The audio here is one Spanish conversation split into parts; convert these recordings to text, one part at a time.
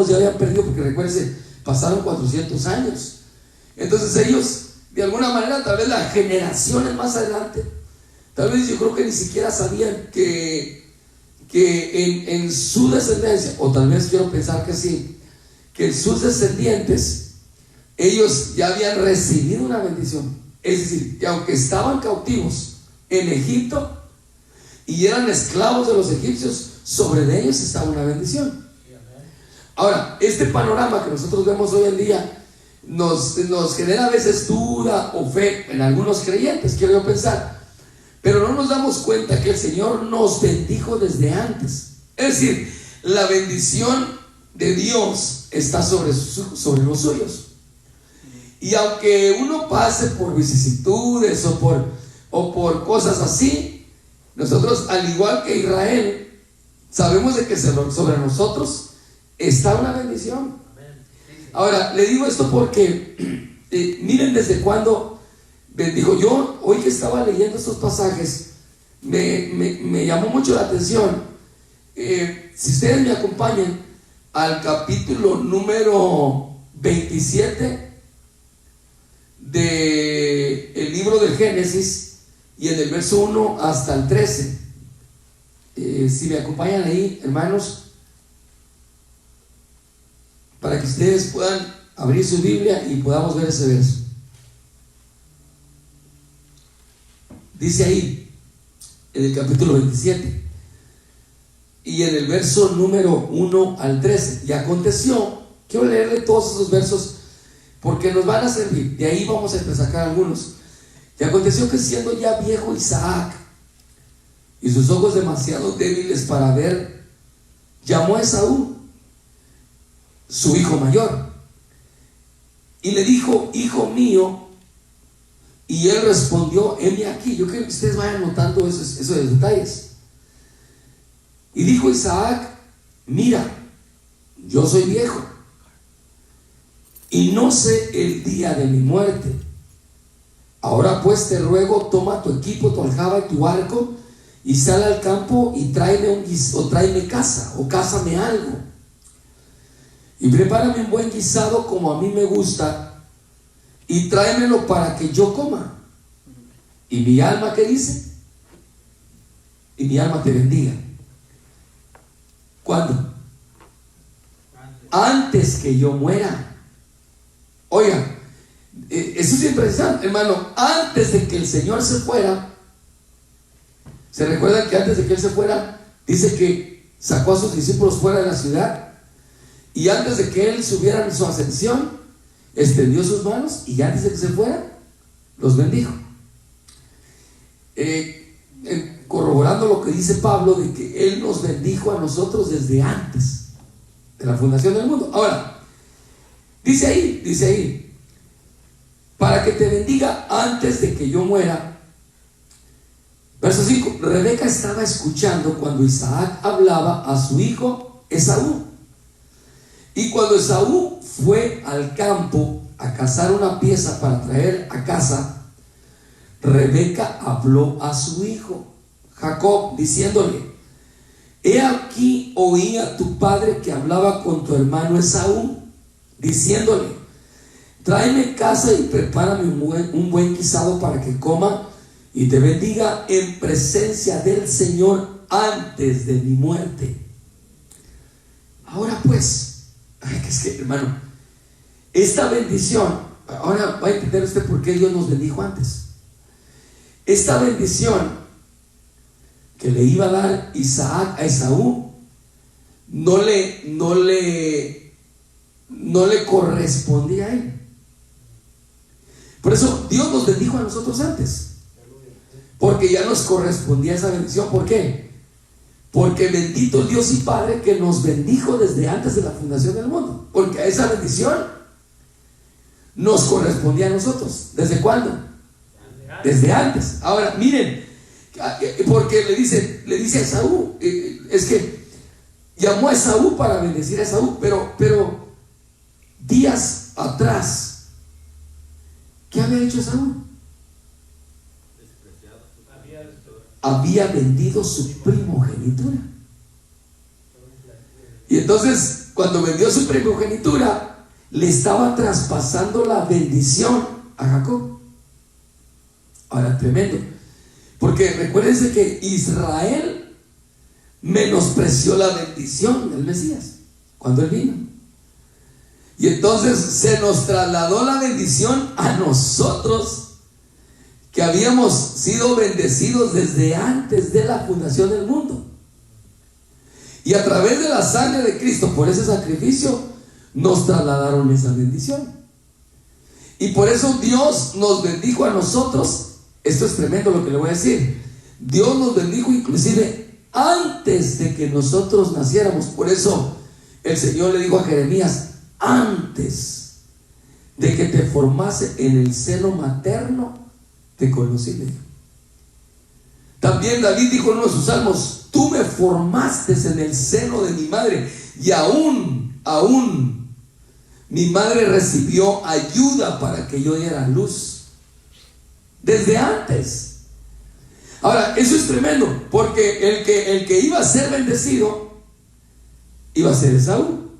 ya habían perdido, porque recuérdense, pasaron 400 años. Entonces ellos, de alguna manera, tal vez las generaciones más adelante, tal vez yo creo que ni siquiera sabían que en su descendencia, o tal vez quiero pensar que sí, que en sus descendientes ellos ya habían recibido una bendición. Es decir, que aunque estaban cautivos en Egipto y eran esclavos de los egipcios, sobre de ellos estaba una bendición. Ahora, este panorama que nosotros vemos hoy en día nos genera a veces duda o fe en algunos creyentes, quiero yo pensar, pero no nos damos cuenta que el Señor nos bendijo desde antes. Es decir, la bendición de Dios está sobre los suyos. Y aunque uno pase por vicisitudes o por cosas así, nosotros, al igual que Israel, sabemos de que sobre nosotros está una bendición. Ahora, le digo esto porque miren desde cuándo bendijo. Yo, hoy que estaba leyendo estos pasajes, me llamó mucho la atención. Si ustedes me acompañan al capítulo número 27 del libro del Génesis, y en el verso 1 hasta el 13. Si me acompañan ahí, hermanos, para que ustedes puedan abrir su Biblia y podamos ver ese verso. Dice ahí, en el capítulo 27, y en el verso número 1 al 13: y aconteció, quiero leerle todos esos versos porque nos van a servir, de ahí vamos a sacar algunos. Y aconteció que, siendo ya viejo Isaac y sus ojos demasiado débiles para ver, llamó a Esaú, su hijo mayor, y le dijo: hijo mío. Y él respondió: heme aquí. Yo quiero que ustedes vayan notando esos detalles. Y dijo Isaac: mira, yo soy viejo y no sé el día de mi muerte. Ahora pues te ruego, toma tu equipo, tu aljaba y tu arco, y sal al campo y tráeme caza, o cázame algo, y prepárame un buen guisado como a mí me gusta, y tráemelo para que yo coma. Y mi alma, ¿qué dice? Y mi alma te bendiga. ¿Cuándo? Antes que yo muera. Oiga, eso es impresionante, hermano. Antes de que el Señor se fuera, ¿se recuerdan que antes de que Él se fuera, dice que sacó a sus discípulos fuera de la ciudad? Y antes de que Él subiera en su ascensión, extendió sus manos, y antes de que se fuera, los bendijo. Corroborando lo que dice Pablo, de que Él nos bendijo a nosotros desde antes de la fundación del mundo. Ahora, dice ahí, para que te bendiga antes de que yo muera. Verso 5: Rebeca estaba escuchando cuando Isaac hablaba a su hijo Esaú. Y cuando Esaú fue al campo a cazar una pieza para traer a casa, Rebeca habló a su hijo Jacob, diciéndole: he aquí, oí a tu padre que hablaba con tu hermano Esaú, diciéndole: tráeme caza y prepárame un buen guisado para que coma y te bendiga en presencia del Señor antes de mi muerte. Ahora pues, es que, hermano, esta bendición, ahora va a entender usted por qué Dios nos bendijo antes. Esta bendición que le iba a dar Isaac a Esaú no le correspondía a él. Por eso Dios nos bendijo a nosotros antes, porque ya nos correspondía esa bendición. ¿Por qué? Porque bendito Dios y Padre que nos bendijo desde antes de la fundación del mundo, porque a esa bendición nos correspondía a nosotros. ¿Desde cuándo? Desde antes. Ahora miren, porque le dice a Esaú, es que llamó a Esaú para bendecir a Esaú, pero días atrás, ¿qué había hecho Esaú? Había vendido su primogenitura. Y entonces cuando vendió su primogenitura, le estaba traspasando la bendición a Jacob. Ahora, tremendo. Porque recuérdense que Israel menospreció la bendición del Mesías cuando él vino. Y entonces se nos trasladó la bendición a nosotros, que habíamos sido bendecidos desde antes de la fundación del mundo. Y a través de la sangre de Cristo, por ese sacrificio, nos trasladaron esa bendición. Y por eso Dios nos bendijo a nosotros. Esto es tremendo lo que le voy a decir. Dios nos bendijo inclusive antes de que nosotros naciéramos. Por eso el Señor le dijo a Jeremías: antes de que te formase en el seno materno, te conocí. También David dijo en uno de sus salmos: tú me formaste en el seno de mi madre, y aún mi madre recibió ayuda para que yo diera luz. Desde antes. Ahora, eso es tremendo, porque el que iba a ser bendecido iba a ser Esaú.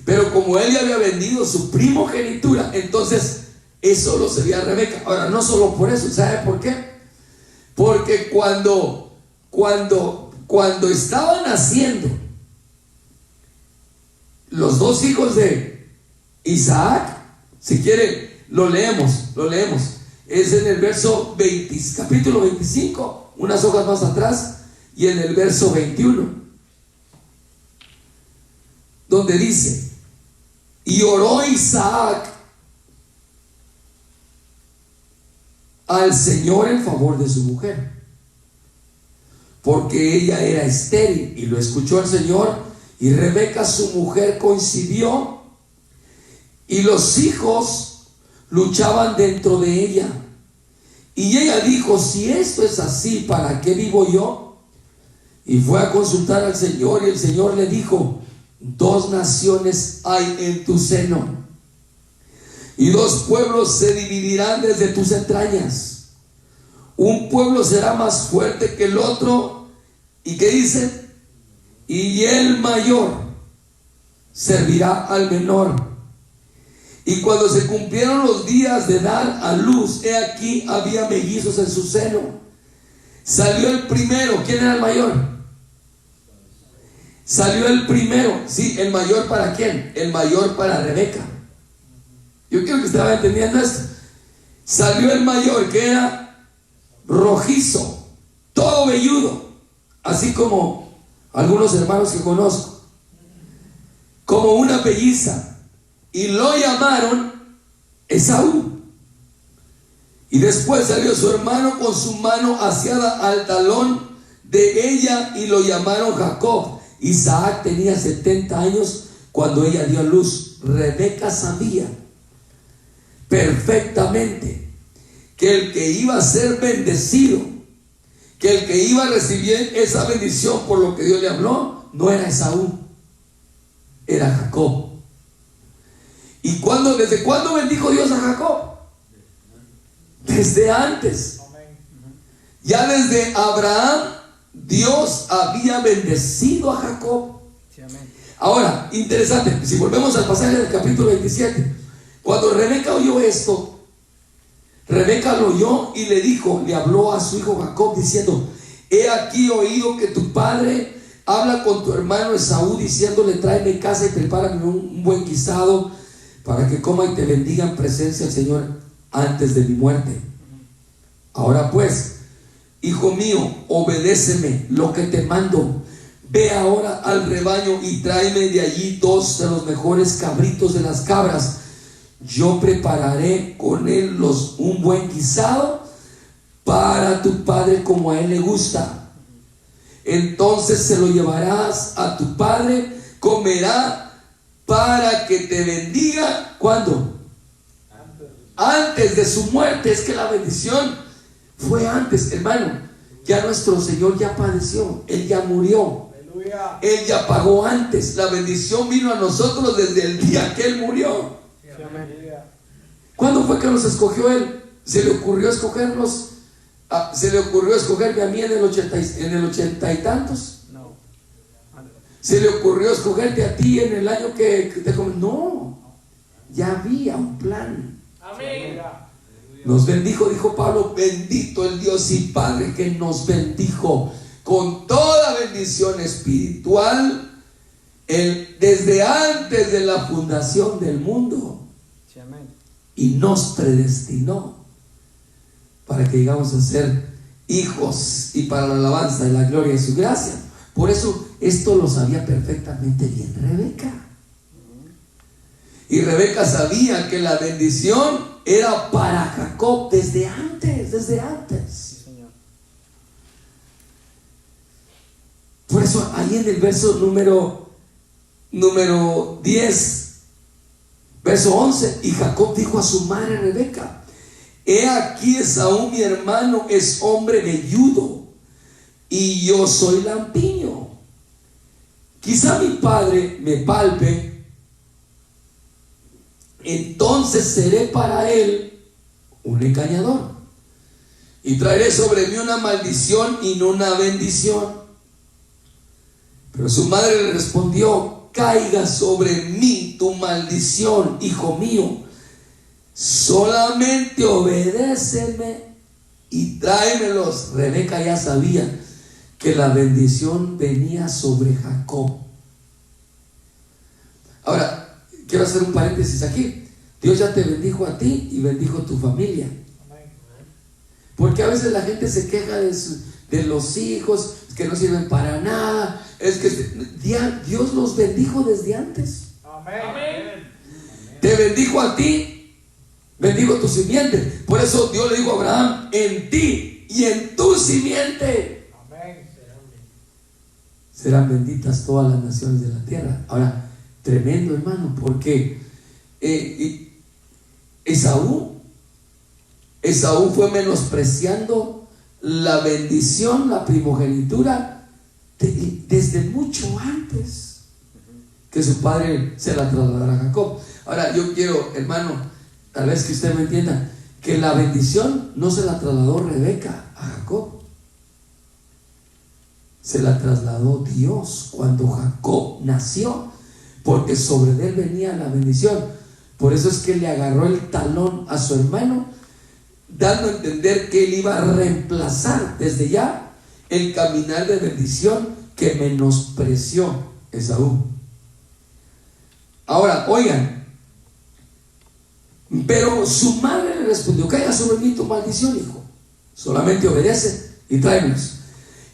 Pero como él ya había vendido su primogenitura, entonces eso lo sería Rebeca. Ahora, no solo por eso, ¿sabe por qué? Porque cuando estaban naciendo los dos hijos de Isaac, si quiere lo leemos. Es en el verso 20, capítulo 25, unas hojas más atrás, y en el verso 21, donde dice: y oró Isaac al Señor en favor de su mujer, porque ella era estéril, y lo escuchó el Señor, y Rebeca su mujer concibió, y los hijos luchaban dentro de ella. Y ella dijo: si esto es así, ¿para qué vivo yo? Y fue a consultar al Señor, y el Señor le dijo: dos naciones hay en tu seno, y dos pueblos se dividirán desde tus entrañas. Un pueblo será más fuerte que el otro. ¿Y qué dice? Y el mayor servirá al menor. Y cuando se cumplieron los días de dar a luz, he aquí había mellizos en su seno. Salió el primero. ¿Quién era el mayor? Salió el primero. Sí, el mayor. ¿Para quién? El mayor para Rebeca. Yo quiero que usted vaya entendiendo esto. Salió el mayor, que era rojizo, todo velludo, así como algunos hermanos que conozco, como una pelliza. Y lo llamaron Esaú. Y después salió su hermano con su mano asiada al talón de ella, y lo llamaron Jacob. Isaac tenía 70 años cuando ella dio a luz. Rebeca sabía perfectamente que el que iba a ser bendecido, que el que iba a recibir esa bendición por lo que Dios le habló, no era Esaú, era Jacob. ¿Y desde cuándo bendijo Dios a Jacob? Desde antes. Ya desde Abraham, Dios había bendecido a Jacob. Ahora, interesante, si volvemos al pasaje del capítulo 27, cuando Rebeca oyó esto, Rebeca lo oyó y le habló a su hijo Jacob diciendo: he aquí oído que tu padre habla con tu hermano Esaú, diciéndole: tráeme casa y prepárame un buen guisado para que coma y te bendiga en presencia del Señor antes de mi muerte. Ahora pues, hijo mío, obedéceme lo que te mando. Ve ahora al rebaño y tráeme de allí 2 de los mejores cabritos de las cabras. Yo prepararé con él un buen guisado para tu padre como a él le gusta. Entonces se lo llevarás a tu padre, comerá para que te bendiga. ¿Cuándo? Antes de su muerte. Es que la bendición fue antes, hermano. Ya nuestro Señor ya padeció, Él ya murió. Aleluya. Él ya pagó antes. La bendición vino a nosotros desde el día que Él murió. Sí, ¿cuándo fue que nos escogió Él? ¿Se le ocurrió escogernos? ¿Se le ocurrió escogerme a mí en el 80 y tantos? No. se le ocurrió escogerte a ti en el año que te no, ya había un plan. Amén. Nos bendijo, dijo Pablo, bendito el Dios y Padre que nos bendijo con toda bendición espiritual desde antes de la fundación del mundo. Sí, amén. Y nos predestinó para que llegamos a ser hijos y para la alabanza de la gloria de su gracia. Por eso esto lo sabía perfectamente bien Rebeca. Y Rebeca sabía que la bendición era para Jacob desde antes. Sí, Señor. Por eso ahí en el verso número 10, verso 11, y Jacob dijo a su madre Rebeca: he aquí Esaú mi hermano es hombre velludo y yo soy lampiño. Quizá mi padre me palpe, entonces seré para él un engañador y traeré sobre mí una maldición y no una bendición. Pero su madre le respondió: caiga sobre mí tu maldición, hijo mío, solamente obedéceme y tráemelos. Rebeca ya sabía que la bendición venía sobre Jacob. Ahora, quiero hacer un paréntesis aquí. Dios ya te bendijo a ti y bendijo tu familia. Porque a veces la gente se queja de los hijos, que no sirven para nada. Es que Dios los bendijo desde antes. Amén. Te bendijo a ti, bendijo tu simiente. Por eso Dios le dijo a Abraham: en ti y en tu simiente serán benditas todas las naciones de la tierra. Ahora, tremendo, hermano, porque Esaú fue menospreciando la bendición, la primogenitura, desde mucho antes que su padre se la trasladara a Jacob. Ahora, yo quiero, hermano, tal vez que usted me entienda, que la bendición no se la trasladó Rebeca a Jacob, se la trasladó Dios cuando Jacob nació, porque sobre él venía la bendición. Por eso es que le agarró el talón a su hermano, dando a entender que él iba a reemplazar desde ya el caminar de bendición que menospreció Esaú. Ahora, oigan, pero su madre le respondió: caiga sobre mí tu maldición, hijo, solamente obedece y tráemelos.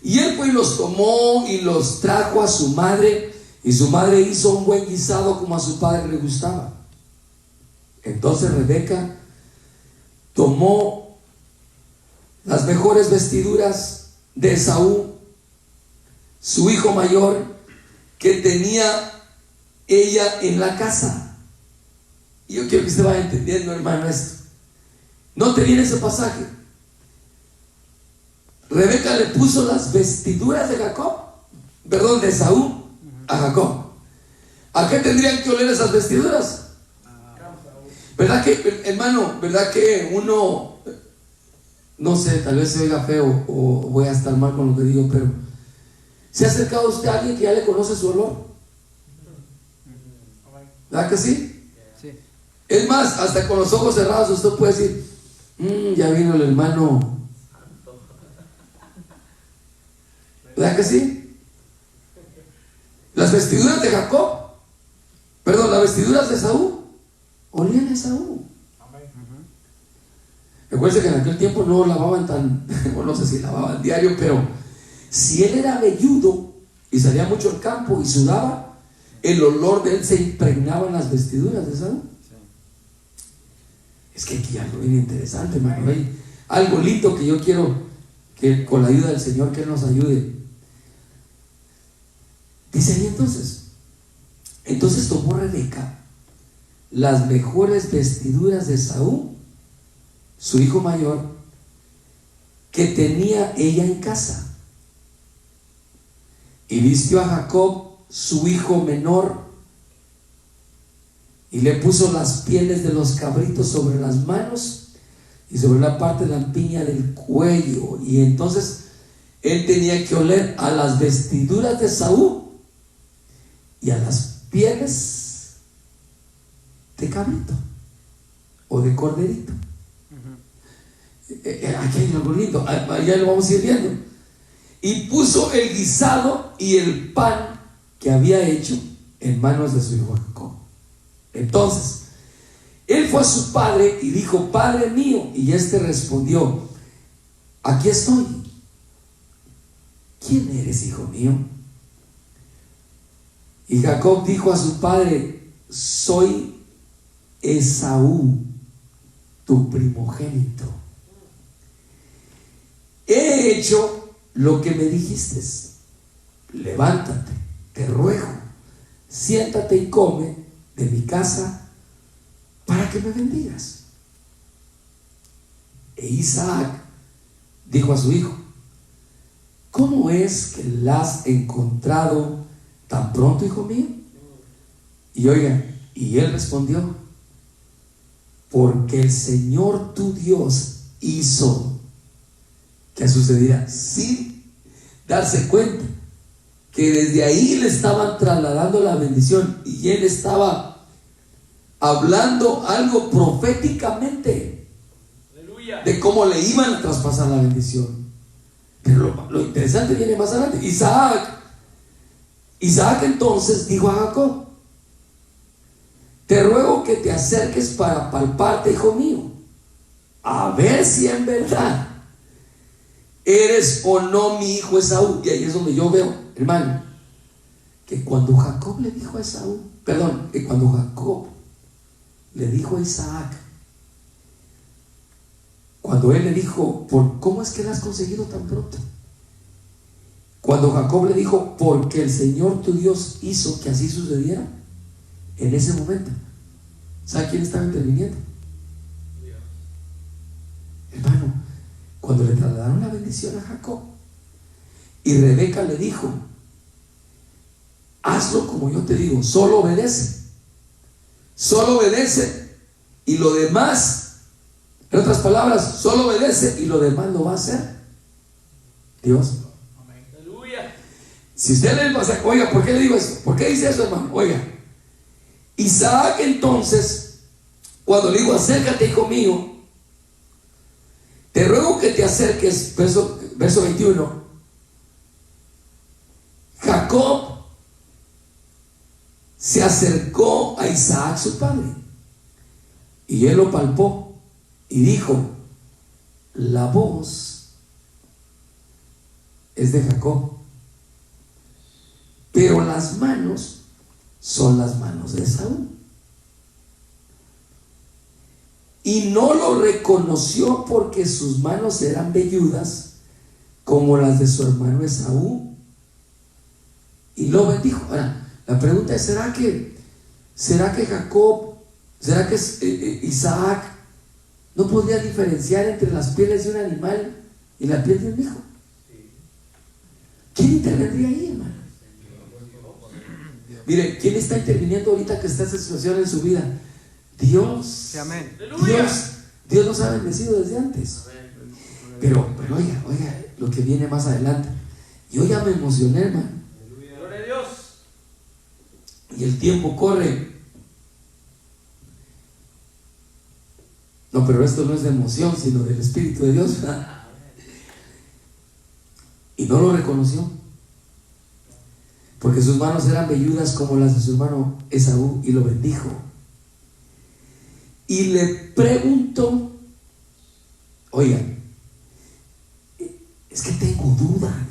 Y él fue y los tomó y los trajo a su madre, y su madre hizo un buen guisado como a su padre le gustaba. Entonces Rebeca tomó las mejores vestiduras de Esaú, su hijo mayor, que tenía ella en la casa. Y yo quiero que usted vaya entendiendo, hermano, esto. ¿No te viene ese pasaje? Rebeca le puso las vestiduras de de Esaú a Jacob. ¿A qué tendrían que oler esas vestiduras? ¿Verdad que, hermano, verdad que uno, no sé, tal vez se oiga feo o voy a estar mal con lo que digo, pero ¿se ha acercado usted a alguien que ya le conoce su olor? ¿Verdad que sí? Sí. Es más, hasta con los ojos cerrados usted puede decir: ya vino el hermano. ¿Verdad que sí? Las vestiduras de las vestiduras de Esaú olían a Esaú. Recuerden que en aquel tiempo no lavaban no sé si lavaban diario, pero si él era velludo y salía mucho al campo y sudaba, el olor de él se impregnaba en las vestiduras de Esaú. Es que aquí hay algo bien interesante, hermano. Hay algo lindo que yo quiero que con la ayuda del Señor que Él nos ayude. Dice ahí entonces tomó Rebeca las mejores vestiduras de Esaú, su hijo mayor, que tenía ella en casa, y vistió a Jacob, su hijo menor, y le puso las pieles de los cabritos sobre las manos y sobre la parte de la piña del cuello. Y entonces él tenía que oler a las vestiduras de Esaú y a las pieles de cabrito o de corderito. Aquí hay algo lindo, ya lo vamos a ir viendo. Y puso el guisado y el pan que había hecho en manos de su hijo Jacob. Entonces él fue a su padre y dijo: Padre mío. Y éste respondió: Aquí estoy. ¿Quién eres, hijo mío? Y Jacob dijo a su padre: Soy Esaú, tu primogénito. He hecho lo que me dijiste. Levántate, te ruego, siéntate y come de mi casa para que me bendigas. E Isaac dijo a su hijo: ¿Cómo es que la has encontrado tan pronto, hijo mío? Y oigan, y él respondió: Porque el Señor tu Dios hizo que sucediera, sin darse cuenta que desde ahí le estaban trasladando la bendición, y él estaba hablando algo proféticamente de cómo le iban a traspasar la bendición. Pero lo interesante viene más adelante. Isaac entonces dijo a Jacob: Te ruego que te acerques para palparte, hijo mío, a ver si en verdad eres o no mi hijo Esaú. Y ahí es donde yo veo, hermano, que cuando Jacob le dijo a Esaú, perdón, que cuando Jacob le dijo a Isaac, cuando él le dijo: ¿Cómo es que la has conseguido tan pronto? Cuando Jacob le dijo: Porque el Señor tu Dios hizo que así sucediera, en ese momento, ¿sabe quién estaba interviniendo? Dios. Hermano, cuando le trasladaron la bendición a Jacob y Rebeca le dijo: Hazlo como yo te digo, solo obedece, y lo demás, en otras palabras, solo obedece y lo demás lo va a hacer Dios. Aleluya. Si usted le pasa, oiga, ¿por qué le digo eso? ¿Por qué dice eso, hermano? Oiga, Isaac entonces, cuando le digo: Acércate, hijo mío, te ruego que te acerques, verso 21. Jacob se acercó a Isaac su padre, y él lo palpó y dijo: La voz es de Jacob, pero las manos son las manos de Esaú. Y no lo reconoció porque sus manos eran velludas como las de su hermano Esaú, y lo bendijo. Ahora, la pregunta es: ¿será que Isaac no podría diferenciar entre las pieles de un animal y la piel de un hijo? ¿Quién intervendría ahí, hermano? Mire, ¿quién está interviniendo ahorita que está en esta situación en su vida? Dios. Sí, amén. Dios nos ha bendecido desde antes. Pero oiga, lo que viene más adelante. Yo ya me emocioné, hermano. Gloria a Dios. Y el tiempo corre. No, pero esto no es de emoción, sino del Espíritu de Dios. Y no lo reconoció, porque sus manos eran velludas como las de su hermano Esaú, y lo bendijo. Y le preguntó: Oigan, es que tengo duda.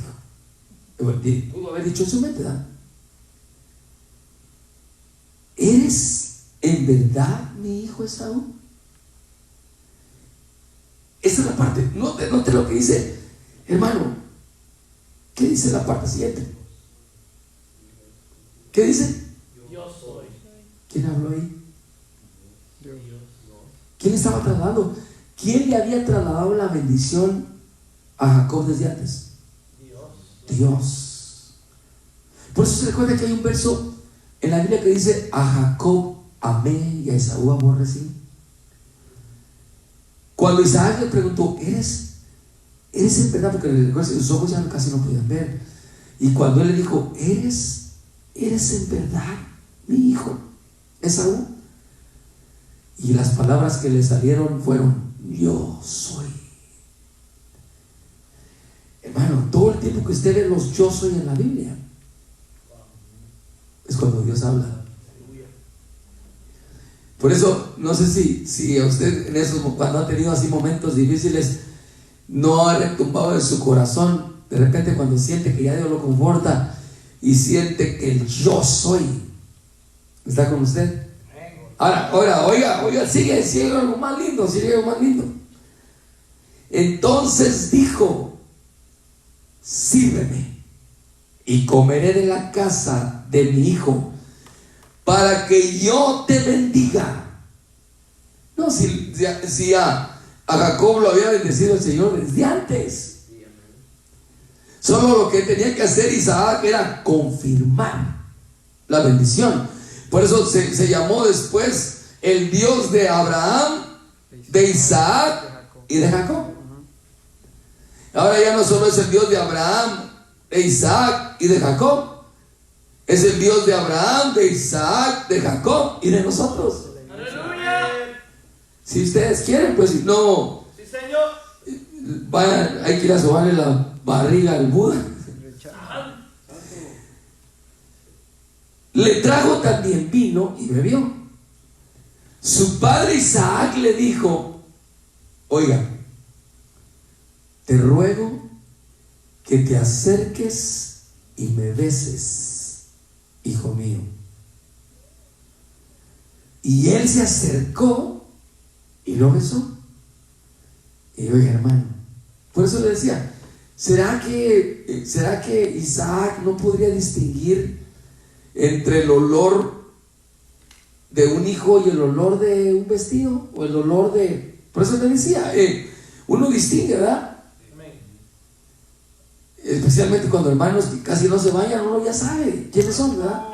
Pudo haber dicho en su mente, ¿verdad? ¿Eres en verdad mi hijo Esaú? Esa es la parte. Note lo que dice, hermano. ¿Qué dice la parte siguiente? ¿Qué dice? Yo soy. ¿Quién habló ahí? Dios. ¿Quién estaba trasladando? ¿Quién le había trasladado la bendición a Jacob desde antes? Dios. Por eso se recuerda que hay un verso en la Biblia que dice: A Jacob amé y a Esaú aborrecí. Cuando Isaac le preguntó: ¿Eres en verdad? Porque sus ojos ya casi no podían ver. Y cuando él le dijo: ¿Eres ¿eres en verdad mi hijo Esaú? Y las palabras que le salieron fueron: yo soy. Hermano, todo el tiempo que usted ve los yo soy en la Biblia es cuando Dios habla. Por eso, no sé si a usted en esos, cuando ha tenido así momentos difíciles, no ha retumbado en su corazón, de repente cuando siente que ya Dios lo conforta y siente que el yo soy está con usted. Ahora, oiga, sigue algo más lindo, sigue algo más lindo. Entonces dijo: sírveme y comeré de la casa de mi hijo, para que yo te bendiga. No, si a Jacob lo había bendecido el Señor desde antes. Solo lo que tenía que hacer Isaac era confirmar la bendición. Por eso se llamó después el Dios de Abraham, de Isaac y de Jacob. Ahora ya no solo es el Dios de Abraham, de Isaac y de Jacob, es el Dios de Abraham, de Isaac, de Jacob y de nosotros. ¡Aleluya! Si ustedes quieren, pues si no, ¡Sí, Señor! vayan, hay que ir a sobarle la barriga al Buda. Le trajo también vino y bebió. Su padre Isaac le dijo: oiga, te ruego que te acerques y me beses, hijo mío. Y él se acercó y lo besó. Y oiga, hermano, por eso le decía, ¿será que Isaac no podría distinguir entre el olor de un hijo y el olor de un vestido? O el olor de... Por eso le decía, uno distingue, ¿verdad? Especialmente cuando hermanos que casi no se bañan, uno ya sabe quiénes son, ¿verdad?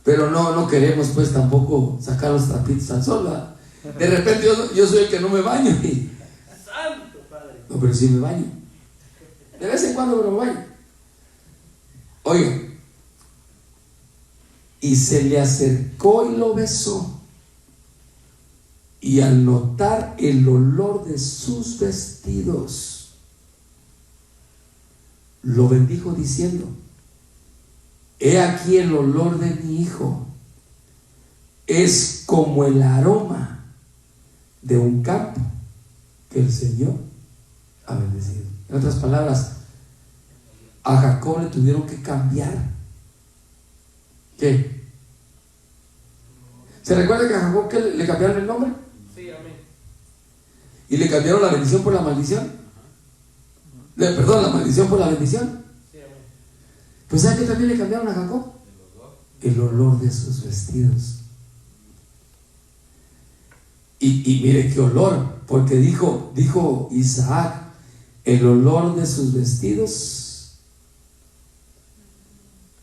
Pero no queremos pues tampoco sacar los trapitos al sol, ¿verdad? De repente yo soy el que no me baño y... ¡Santo Padre! No, pero sí me baño. De vez en cuando me baño. Oiga, y se le acercó y lo besó, y al notar el olor de sus vestidos, lo bendijo diciendo: he aquí el olor de mi hijo es como el aroma de un campo que el Señor ha bendecido. En otras palabras, a Jacob le tuvieron que cambiar. ¿Qué? ¿Se recuerda que a Jacob que le cambiaron el nombre? Sí, amén. Y le cambiaron la bendición por la maldición. Perdón, la maldición por la bendición. Sí, amén. Pues ¿sabe qué también le cambiaron a Jacob? El olor de sus vestidos. Y mire qué olor, porque dijo Isaac: el olor de sus vestidos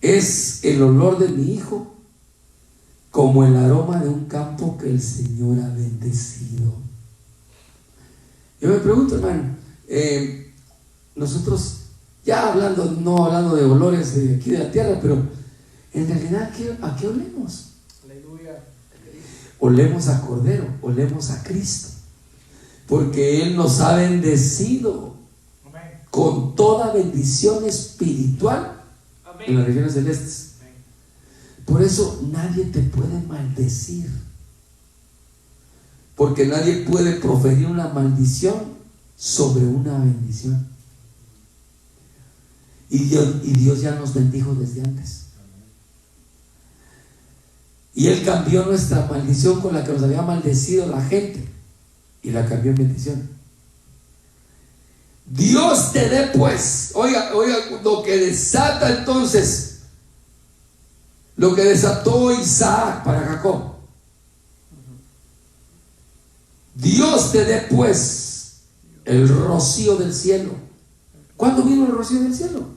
es el olor de mi hijo, como el aroma de un campo que el Señor ha bendecido. Yo me pregunto, hermano, nosotros ya no hablando de olores de aquí de la tierra, pero en realidad ¿a qué olemos? Aleluya. Olemos a Cordero, olemos a Cristo, porque Él nos ha bendecido con toda bendición espiritual en las regiones celestes. Por eso nadie te puede maldecir, porque nadie puede proferir una maldición sobre una bendición. Y Dios ya nos bendijo desde antes. Y Él cambió nuestra maldición con la que nos había maldecido la gente, y la cambió en bendición. Dios te dé pues, oiga lo que desata entonces, lo que desató Isaac para Jacob. Dios te dé pues el rocío del cielo. ¿Cuándo vino el rocío del cielo?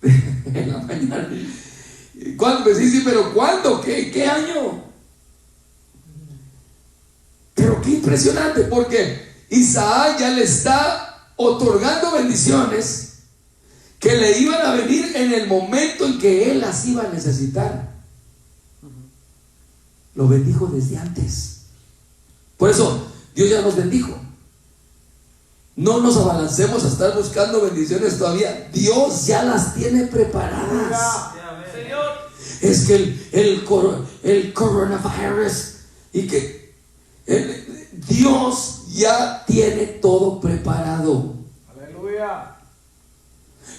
En la mañana. ¿Cuándo? Pues sí, pero ¿cuándo? ¿Qué año? Pero qué impresionante, porque Isaac ya le está otorgando bendiciones que le iban a venir en el momento en que él las iba a necesitar. Lo bendijo desde antes. Por eso Dios ya nos bendijo. No nos abalancemos a estar buscando bendiciones todavía. Dios ya las tiene preparadas. Señor. Es que el coronavirus y que Dios ya tiene todo preparado. Aleluya.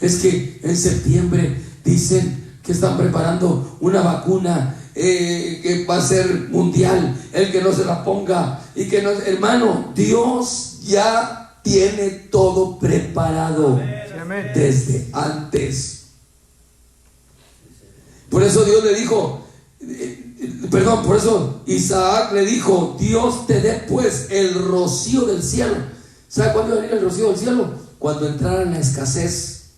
Es que en septiembre dicen que están preparando una vacuna que va a ser mundial. El que no se la ponga y que no, hermano, Dios ya tiene todo preparado desde antes. Por eso Dios le dijo, por eso Isaac le dijo: Dios te dé pues el rocío del cielo. ¿Sabe cuándo iba a venir el rocío del cielo? Cuando entrara en la escasez.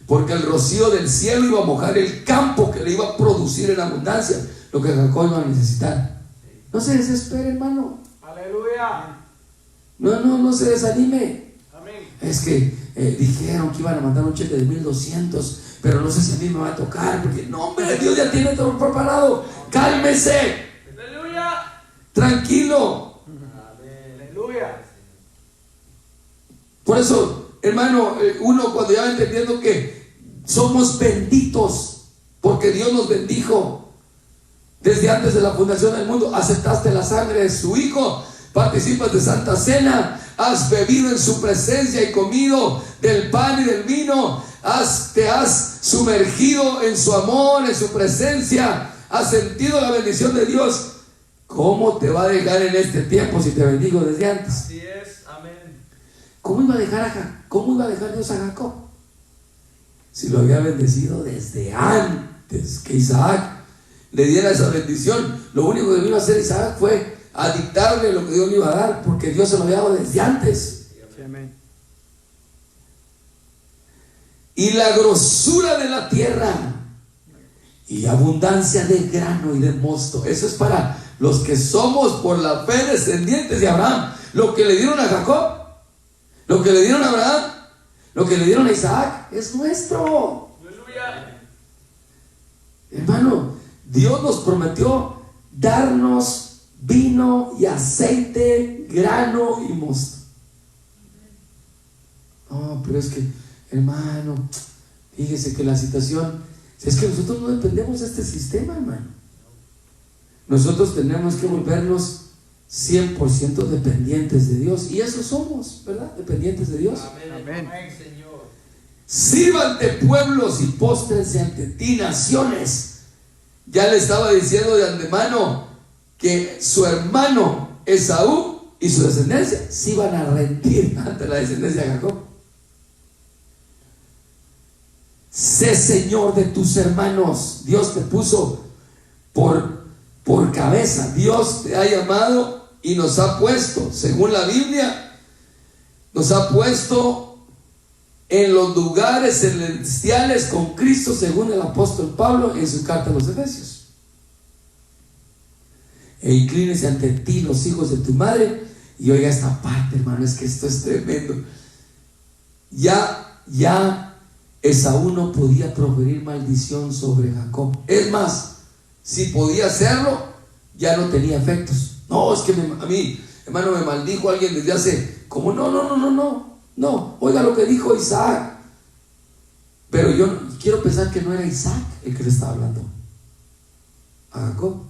Porque el rocío del cielo iba a mojar el campo que le iba a producir en abundancia lo que Jacob iba a necesitar. No se desespere, hermano. Aleluya. No se desanime. Amén. Es que dijeron que iban a mandar un cheque de 1,200, pero no sé si a mí me va a tocar, porque no, hombre, Dios ya tiene todo preparado. Cálmese. Aleluya. Tranquilo. Aleluya. Por eso, hermano, uno cuando ya va entendiendo que somos benditos, porque Dios nos bendijo desde antes de la fundación del mundo. Aceptaste la sangre de su Hijo, participas de Santa Cena, has bebido en su presencia y comido del pan y del vino, te has sumergido en su amor, en su presencia, has sentido la bendición de Dios. ¿Cómo te va a dejar en este tiempo si te bendigo desde antes? Así es. Amén. ¿Cómo iba a dejar Dios a Jacob si lo había bendecido desde antes que Isaac le diera esa bendición? Lo único que vino a hacer Isaac fue a dictarle lo que Dios le iba a dar, porque Dios se lo había dado desde antes. Sí, amén. Y la grosura de la tierra y abundancia de grano y de mosto. Eso es para los que somos por la fe descendientes de Abraham. Lo que le dieron a Jacob, lo que le dieron a Abraham, lo que le dieron a Isaac, es nuestro. Aleluya. Hermano, Dios nos prometió darnos vino y aceite, grano y mosto. No, pero es que, hermano, fíjese que la situación es que nosotros no dependemos de este sistema, hermano. Nosotros tenemos que volvernos 100% dependientes de Dios, y eso somos, ¿verdad? Dependientes de Dios. Amén. Amén, Señor. Sírvante pueblos y póstrense ante ti naciones. Ya le estaba diciendo de antemano que su hermano Esaú y su descendencia se iban a rendir ante la descendencia de Jacob. Sé señor de tus hermanos. Dios te puso por cabeza. Dios te ha llamado y nos ha puesto, según la Biblia, nos ha puesto en los lugares celestiales con Cristo, según el apóstol Pablo en su carta a los Efesios. E inclínese ante ti los hijos de tu madre. Y oiga esta parte, hermano, es que esto es tremendo. Ya Esaú no podía proferir maldición sobre Jacob. Es más, si podía hacerlo, ya no tenía efectos. No, es que a mí, hermano, me maldijo alguien desde hace como no, oiga lo que dijo Isaac. Pero yo quiero pensar que no era Isaac el que le estaba hablando a Jacob.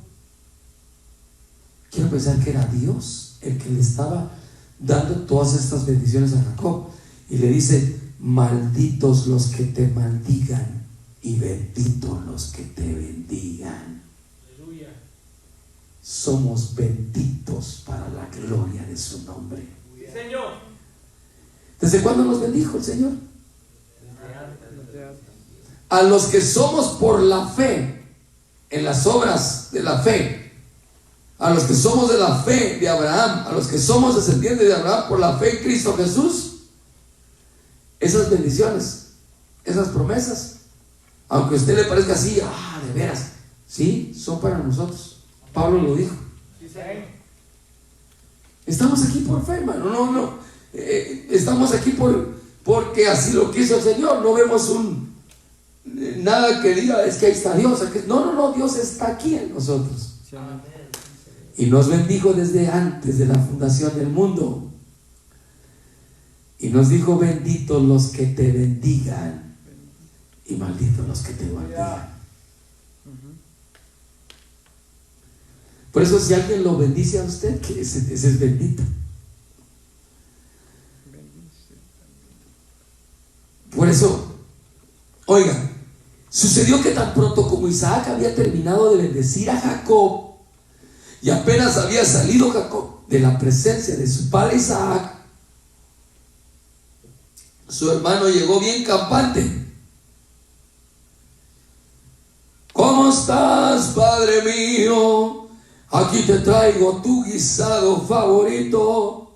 Quiero pensar que era Dios el que le estaba dando todas estas bendiciones a Jacob. Y le dice: malditos los que te maldigan y benditos los que te bendigan. Aleluya. Somos benditos para la gloria de su nombre. Sí, Señor. ¿Desde cuándo nos bendijo el Señor? A los que somos por la fe, en las obras de la fe, a los que somos de la fe de Abraham, a los que somos descendientes de Abraham por la fe en Cristo Jesús, esas bendiciones, esas promesas, aunque a usted le parezca así, de veras, sí, son para nosotros. Pablo lo dijo. Sí, Señor. Estamos aquí por fe, hermano. Estamos aquí porque así lo quiso el Señor. No vemos nada que diga, es que ahí está Dios. No, Dios está aquí en nosotros. Y nos bendijo desde antes de la fundación del mundo. Y nos dijo: benditos los que te bendigan y malditos los que te maldigan. Por eso, si alguien lo bendice a usted, que ese es bendito. Por eso, oiga, sucedió que tan pronto como Isaac había terminado de bendecir a Jacob, y apenas había salido Jacob de la presencia de su padre Isaac, su hermano llegó bien campante. ¿Cómo estás, padre mío? Aquí te traigo tu guisado favorito.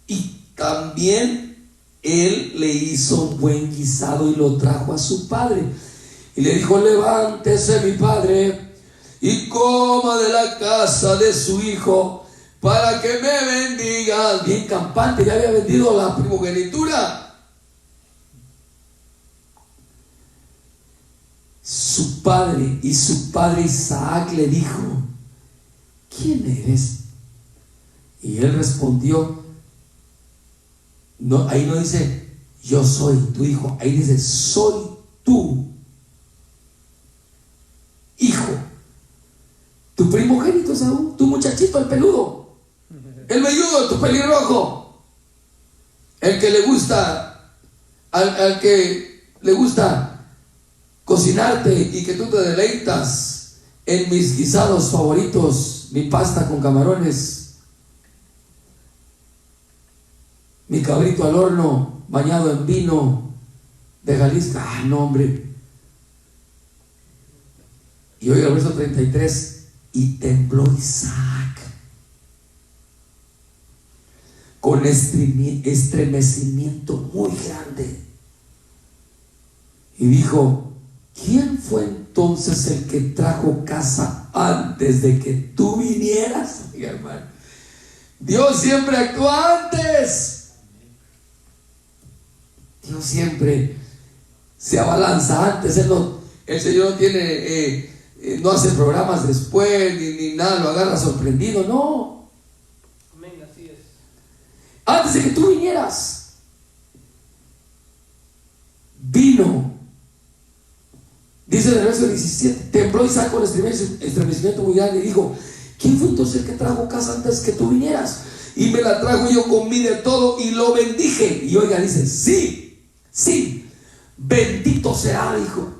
Y también él le hizo un buen guisado y lo trajo a su padre. Y le dijo: levántese, mi padre, y coma de la casa de su hijo, para que me bendiga. Bien campante, ya había vendido la primogenitura. Su padre Isaac le dijo: ¿quién eres? Y él respondió, no, ahí no dice yo soy tu hijo, ahí dice soy tu hijo, tu primogénito Esaú, tu muchachito, el peludo, el velludo, tu pelirrojo, el que le gusta, al que le gusta cocinarte y que tú te deleitas en mis guisados favoritos, mi pasta con camarones, mi cabrito al horno bañado en vino de Jalisco. No, hombre. Y oiga el verso 33: y tembló Isaac con estremecimiento muy grande y dijo: ¿quién fue entonces el que trajo casa antes de que tú vinieras? Oiga, hermano, Dios siempre actúa antes. Dios siempre se abalanza antes. El Señor no tiene, no hace programas después, ni nada, lo agarra sorprendido. No. Amén, así es. Antes de que tú vinieras, vino. Dice en el verso 17: tembló Isaac con estremecimiento muy grande y dijo: ¿quién fue entonces el que trajo casa antes que tú vinieras? Y me la trajo, y yo comí de todo y lo bendije. Y oiga, dice: sí, bendito será, dijo.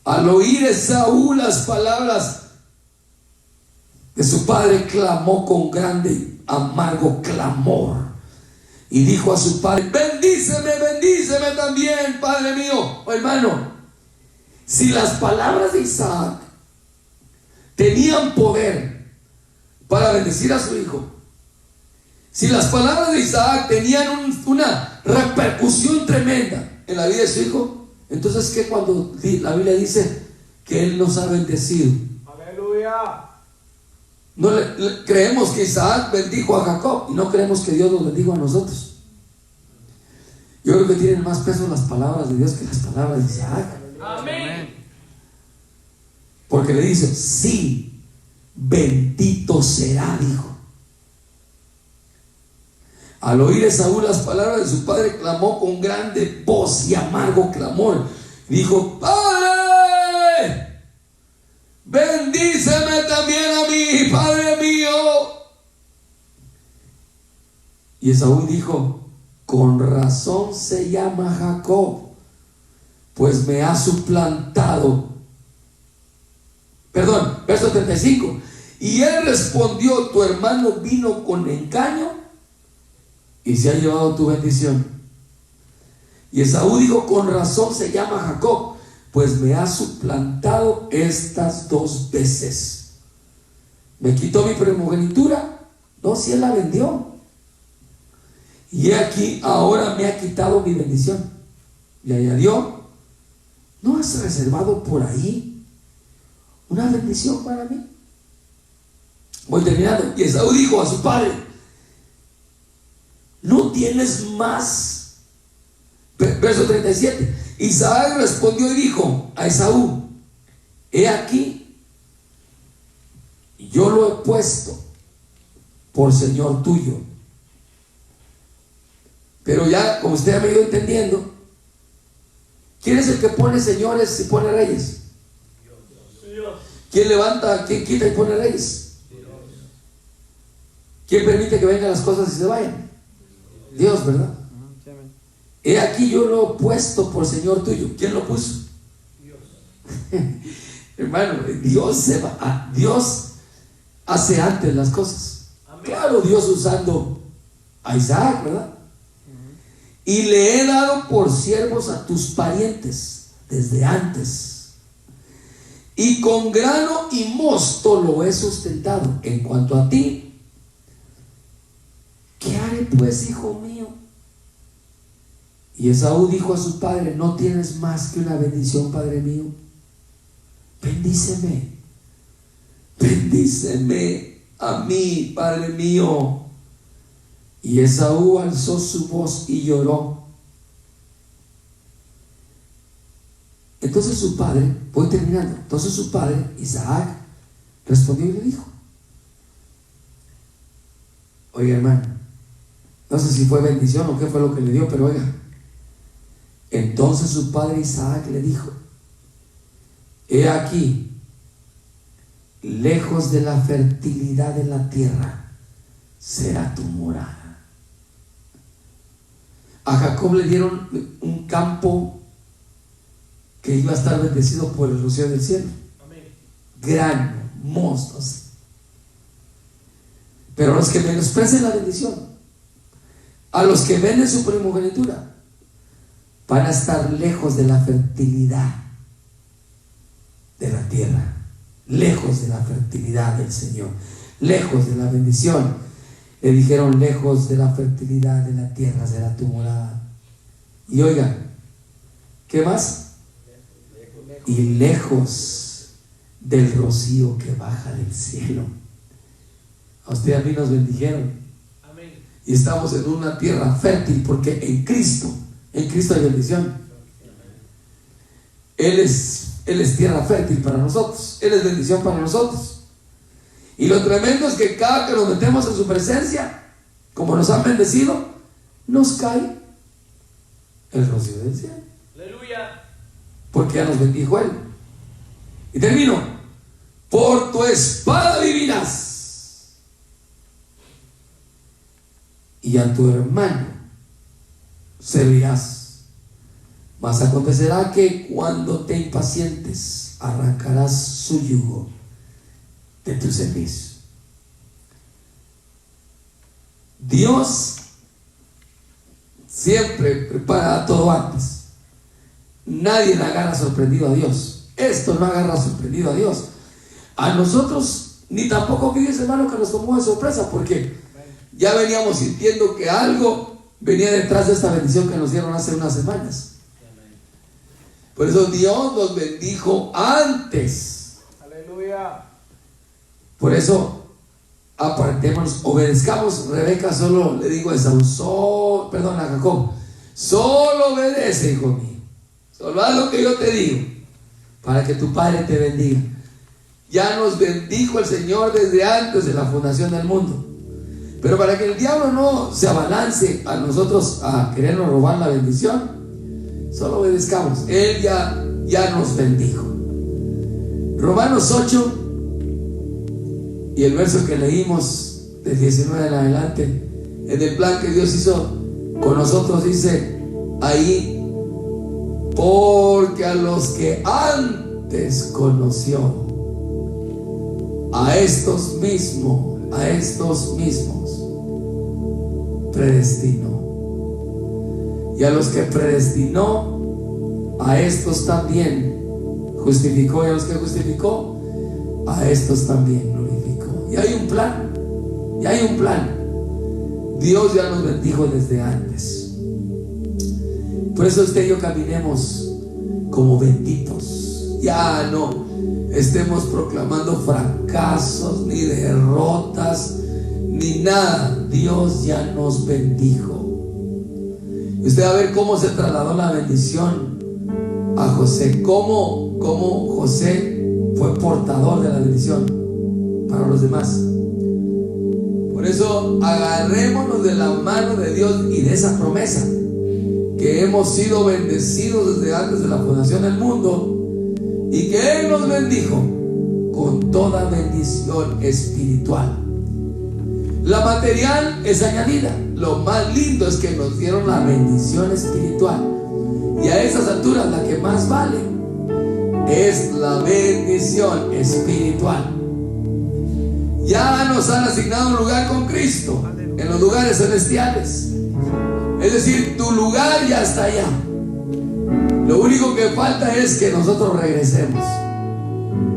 Al oír Esaú las palabras de su padre, clamó con grande, amargo clamor. Y dijo a su padre: bendíceme también, padre mío. Oh, hermano, si las palabras de Isaac tenían poder para bendecir a su hijo, si las palabras de Isaac tenían una repercusión tremenda en la vida de su hijo, entonces ¿qué cuando la Biblia dice que él nos ha bendecido? Aleluya. No creemos que Isaac bendijo a Jacob y no creemos que Dios nos bendijo a nosotros. Yo creo que tienen más peso las palabras de Dios que las palabras de Isaac. Amén. Porque le dice: sí, bendito será, dijo. Al oír Esaú las palabras de su padre, clamó con grande voz y amargo clamor. Dijo: Padre, bendíceme también a mí, Padre mío. Y Esaú dijo: con razón se llama Jacob, pues me ha suplantado. Perdón, verso 35. Y él respondió: tu hermano vino con engaño y se ha llevado tu bendición. Y Esaú dijo: con razón se llama Jacob, pues me ha suplantado estas 2 veces. Me quitó mi primogenitura. No, si él la vendió. Y he aquí, ahora me ha quitado mi bendición. Y añadió: ¿no has reservado por ahí una bendición para mí? Voy terminando. Y Esaú dijo a su padre: ¿no tienes más? Verso 37. Isaac respondió y dijo a Esaú: he aquí, yo lo he puesto por señor tuyo. Pero ya, como usted ha ido entendiendo, ¿quién es el que pone señores y pone reyes? ¿Quién levanta, quién quita y pone reyes? ¿Quién permite que vengan las cosas y se vayan? Dios, ¿verdad? He aquí, yo lo he puesto por señor tuyo. ¿Quién lo puso? Dios. Hermano, Dios hace antes las cosas. Amén. Claro, Dios usando a Isaac, ¿verdad? Y le he dado por siervos a tus parientes desde antes, y con grano y mosto lo he sustentado. En cuanto a ti, ¿qué haré pues, hijo mío? Y Esaú dijo a su padre: no tienes más que una bendición, padre mío. Bendíceme, bendíceme a mí, padre mío. Y Esaú alzó su voz y lloró. Entonces su padre, voy terminando, entonces su padre, Isaac, respondió y le dijo: oiga, hermano, no sé si fue bendición o qué fue lo que le dio, pero oiga. Entonces su padre Isaac le dijo: he aquí, lejos de la fertilidad de la tierra será tu morada. A Jacob le dieron un campo que iba a estar bendecido por el rocío del cielo. Amén. Grano, mostos. Pero a los que menosprecien la bendición, a los que venden su primogenitura, van a estar lejos de la fertilidad de la tierra, lejos de la fertilidad del Señor, lejos de la bendición. Le dijeron: lejos de la fertilidad de la tierra será tu morada. Y oigan, ¿qué más? Y lejos del rocío que baja del cielo. A usted y a mí nos bendijeron. Amén. Y estamos en una tierra fértil, porque en Cristo hay bendición. Él es tierra fértil para nosotros. Él es bendición para nosotros. Y lo tremendo es que cada que nos metemos en su presencia, como nos han bendecido, nos cae el rocío del cielo. Aleluya. Porque ya nos bendijo Él. Y termino: por tu espada vivirás, y a tu hermano servirás. Mas acontecerá que cuando te impacientes, arrancarás su yugo de tu servicio. Dios siempre prepara todo antes. Nadie le agarra sorprendido a Dios. Esto no agarra sorprendido a Dios. A nosotros ni tampoco, fíjense, hermano, que nos tomó de sorpresa, porque ya veníamos sintiendo que algo venía detrás de esta bendición que nos dieron hace unas semanas. Por eso Dios nos bendijo antes. Aleluya. Por eso, apartémonos, obedezcamos. Rebeca solo le digo a Esaú, a Jacob: solo obedece, hijo mío, solo haz lo que yo te digo, para que tu padre te bendiga. Ya nos bendijo el Señor desde antes de la fundación del mundo. Pero para que el diablo no se abalance a nosotros a querernos robar la bendición, solo obedezcamos. Él ya nos bendijo. Romanos 8 y el verso que leímos del 19 en adelante, en el plan que Dios hizo con nosotros, dice ahí: porque a los que antes conoció, a estos mismos predestinó, y a los que predestinó, a estos también justificó, y a los que justificó, a estos también glorificó. Y hay un plan, Dios ya nos bendijo desde antes. Por eso usted y yo caminemos como benditos. Ya no estemos proclamando fracasos, ni derrotas, ni nada, Dios ya nos bendijo. Y usted va a ver cómo se trasladó la bendición a José, cómo José fue portador de la bendición para los demás. Por eso agarrémonos de la mano de Dios y de esa promesa, que hemos sido bendecidos desde antes de la fundación del mundo, y que Él nos bendijo con toda bendición espiritual. La material es añadida. Lo más lindo es que nos dieron la bendición espiritual, y a esas alturas la que más vale es la bendición espiritual. Ya nos han asignado un lugar con Cristo en los lugares celestiales. Es decir, tu lugar ya está allá. Lo único que falta es que nosotros regresemos.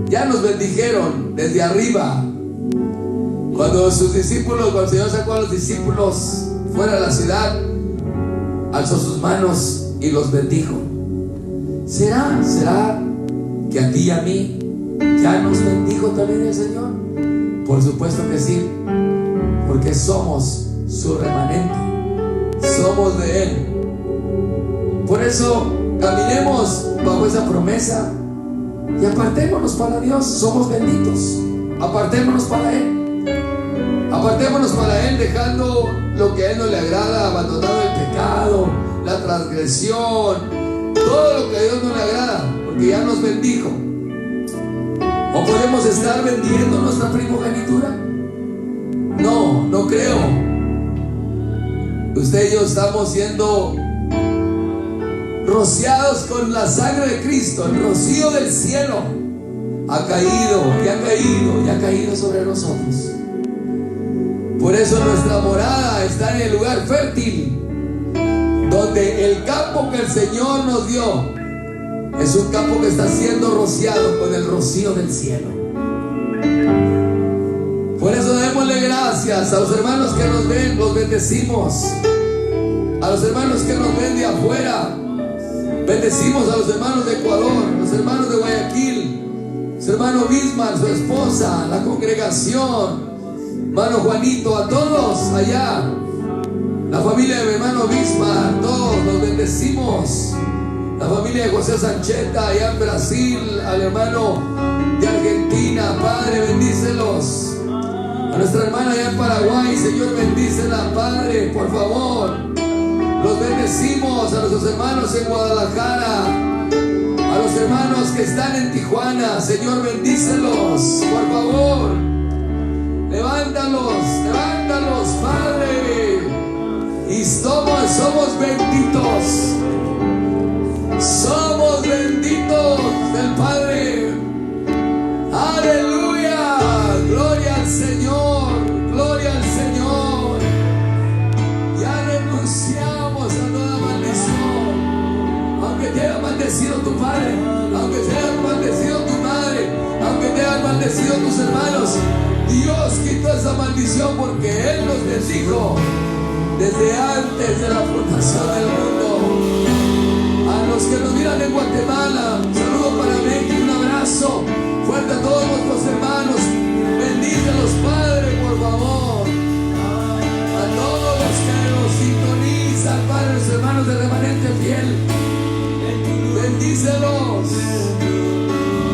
Ya nos bendijeron desde arriba. Cuando el Señor sacó a los discípulos fuera de la ciudad, alzó sus manos y los bendijo. ¿Será que a ti y a mí ya nos bendijo también el Señor? Por supuesto que sí, porque somos su remanente, somos de Él. Por eso caminemos bajo esa promesa y apartémonos para Dios. Somos benditos, apartémonos para Él, apartémonos para Él, dejando lo que a Él no le agrada, abandonando el pecado, la transgresión, todo lo que a Dios no le agrada, porque ya nos bendijo. ¿O podemos estar vendiendo nuestra primogenitura? No, no creo. Usted y yo estamos siendo rociados con la sangre de Cristo. El rocío del cielo ha caído sobre nosotros. Por eso nuestra morada está en el lugar fértil, donde el campo que el Señor nos dio es un campo que está siendo rociado con el rocío del cielo. Por eso démosle gracias a los hermanos que nos ven, los bendecimos. A los hermanos que nos ven de afuera, bendecimos a los hermanos de Ecuador, los hermanos de Guayaquil, su hermano Bismarck, su esposa, la congregación, hermano Juanito, a todos allá, la familia de mi hermano Bismarck, todos los bendecimos. La familia de José Sancheta allá en Brasil, al hermano de Argentina, Padre, bendícelos. A nuestra hermana allá en Paraguay, Señor, bendícela, Padre, por favor. Los bendecimos. A nuestros hermanos en Guadalajara, a los hermanos que están en Tijuana, Señor, bendícelos, por favor. Levántalos, Padre. Y somos benditos. Somos benditos del Padre. Aleluya. Gloria al Señor. Gloria al Señor. Ya renunciamos a toda maldición. Aunque te haya maldecido tu padre, aunque te haya maldecido tu madre, aunque te hayan maldecido tus hermanos, Dios quitó esa maldición porque Él nos bendijo desde antes de la fundación del mundo. A los que nos miran en Guatemala, un saludo para México, un abrazo fuerte a todos nuestros hermanos. Bendícelos, Padre, por favor. A todos los que nos sintonizan, Padre, los hermanos de remanente fiel, bendícelos.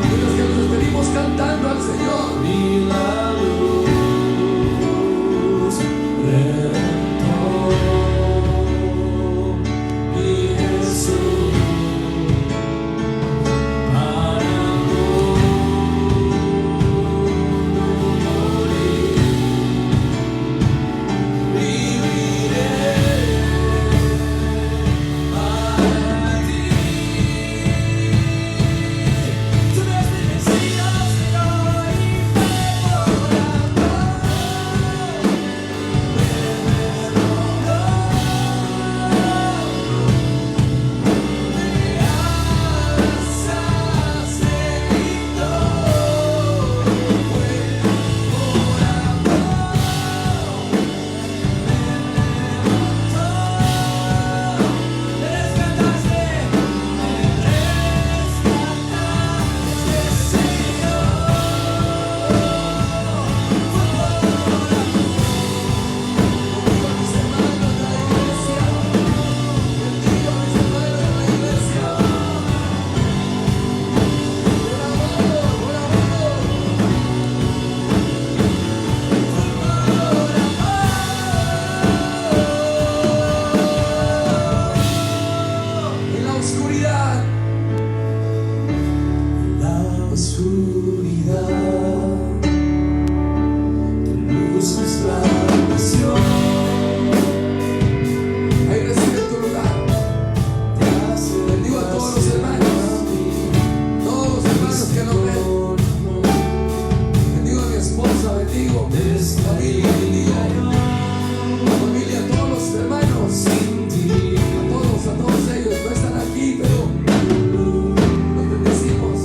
Y los que nos despedimos cantando al Señor. oscuridad. La oscuridad, tu luz es la pasión. Ahí recibe tu lugar. Bendigo a todos los hermanos que lo ven. Bendigo a mi esposa, bendigo familia, bendigo la familia, a todos los hermanos, a todos ellos. No están aquí, pero los bendecimos.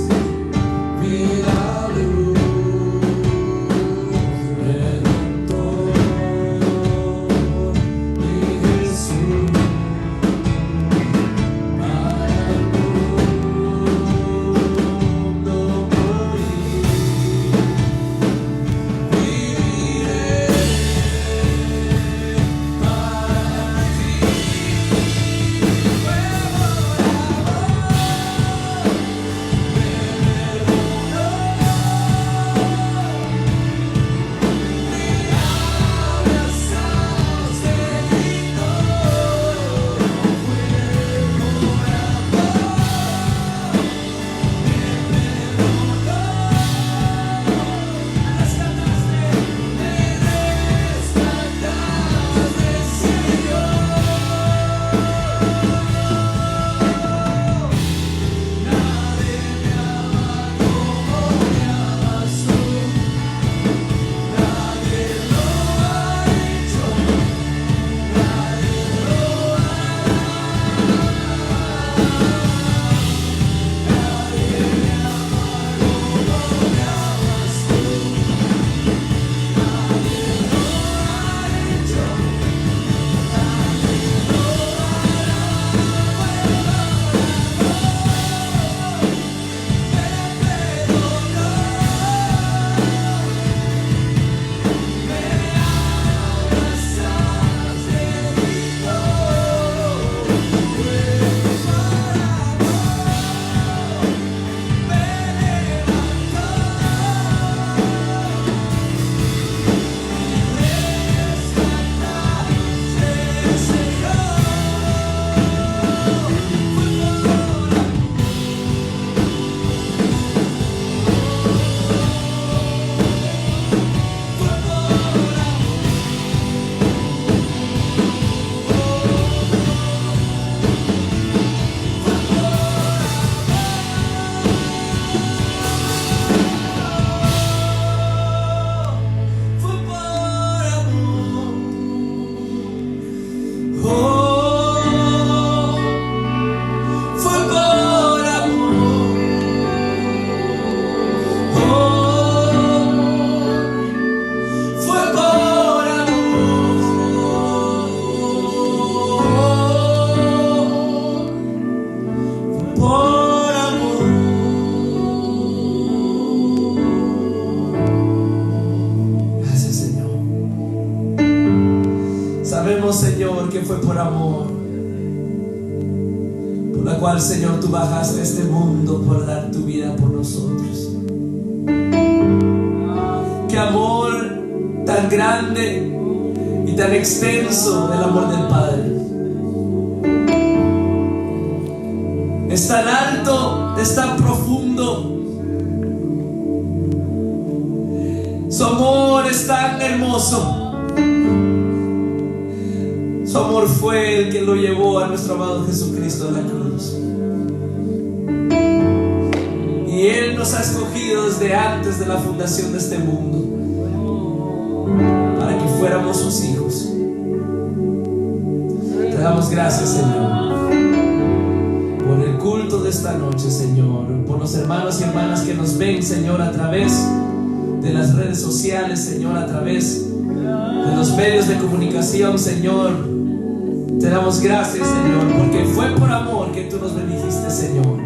Señor, que fue por amor, por la cual, Señor, tú bajaste a este mundo por dar tu vida por nosotros. Qué amor tan grande y tan extenso el amor del Padre. Es tan alto, es tan profundo. Su amor es tan hermoso. Su amor fue el que lo llevó a nuestro amado Jesucristo a la cruz. Y Él nos ha escogido desde antes de la fundación de este mundo para que fuéramos sus hijos. Te damos gracias, Señor, por el culto de esta noche, Señor, por los hermanos y hermanas que nos ven, Señor, a través de las redes sociales, Señor, a través de los medios de comunicación, Señor. Te damos gracias, Señor, porque fue por amor que tú nos bendijiste, Señor.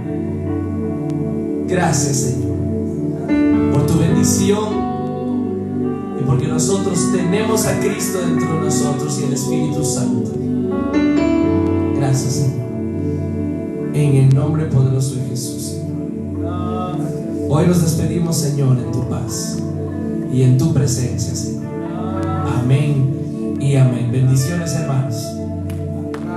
Gracias, Señor, por tu bendición y porque nosotros tenemos a Cristo dentro de nosotros y el Espíritu Santo. Gracias, Señor, en el nombre poderoso de Jesús, Señor. Hoy nos despedimos, Señor, en tu paz y en tu presencia, Señor. Amén y amén. Bendiciones, hermanos.